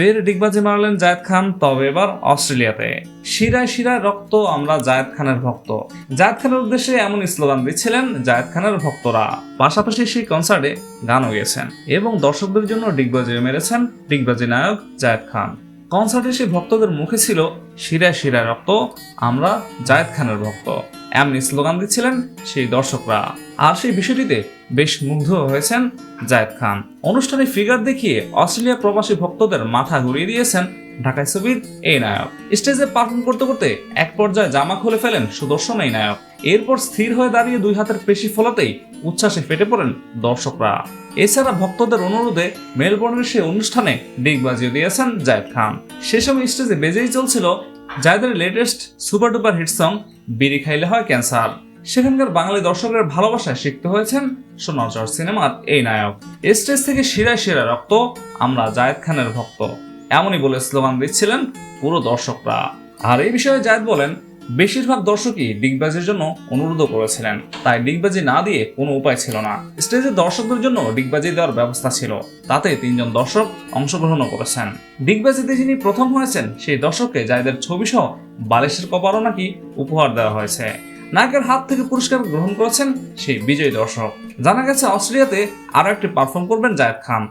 ফের ডিগবাজি মারলেন জায়েদ খান, তবে এবার অস্ট্রেলিয়াতে। শিরায় শিরায় রক্ত, আমরা জায়েদ খানের ভক্ত। জায়েদ খানের উদ্দেশ্যে এমন স্লোগান দিচ্ছিলেন জায়েদ খানের ভক্তরা। পাশাপাশি সেই কনসার্টে গানও গেয়েছেন এবং দর্শকদের জন্য ডিগবাজিও মেরেছেন ডিগবাজি নায়ক জায়েদ খান। কনসার্টে সেই ভক্তদের মুখে ছিল শিরায় শিরায় রক্ত, আমরা জায়েদ খানের ভক্ত, এমন স্লোগান দিচ্ছিলেন সেই দর্শকরা। আর সেই বিষয়টিতে বেশ মুগ্ধ হয়েছেন জায়েদ খান। অনুষ্ঠানে ফিগার দেখিয়ে অস্ট্রেলিয়া প্রবাসী ভক্তদের মাথা ঘুরিয়ে দিয়েছেন ঢাকাই ছবির এই নায়ক। স্টেজে পারফর্ম করতে করতে এক পর্যায়ে জামা খুলে ফেলেন সুদর্শন এই নায়ক। এরপর স্থির হয়ে দাঁড়িয়ে দুই হাতের পেশি ফলাতেই উচ্ছ্বাসে ফেটে পড়েন দর্শকরা। এছাড়া ভক্তদের অনুরোধে মেলবোর্নের সেই অনুষ্ঠানে ডিগবাজিও দিয়েছেন জায়েদ খান। সে সময় স্টেজে বেজেই চলছিল জায়েদের latest super duper hit song বিড়ি খাইলে হয় ক্যান্সার। সেখানকার বাঙালি দর্শকের ভালোবাসায় সিক্ত হয়েছেন সোনার চর সিনেমার এই নায়ক। স্টেজ থেকে শিরায় শিরায় রক্ত, আমরা জায়েদ খানের ভক্ত, এমনই বলে স্লোগান দিচ্ছিলেন পুরো দর্শকরা। আর এই বিষয়ে জায়েদ বলেন, বেশিরভাগ দর্শকই ডিগবাজির জন্য অনুরোধ করেছিলেন, তাই ডিগবাজি না দিয়ে কোনো উপায় ছিল না। স্টেজে দর্শকদের জন্য ডিগবাজি দেওয়ার ব্যবস্থা ছিল, তাতে 3 জন দর্শক অংশগ্রহণও করেছেন। ডিগবাজিতে যিনি প্রথম হয়েছেন সেই দর্শককে জায়েদের ছবি সহ বালিশের কভারও নাকি উপহার দেওয়া হয়েছে। নায়কের হাত থেকে পুরস্কার গ্রহণ করেছেন সেই বিজয়ী দর্শক। জানা গেছে অস্ট্রেলিয়াতে আরো একটি পারফর্ম করবেন জায়েদ খান।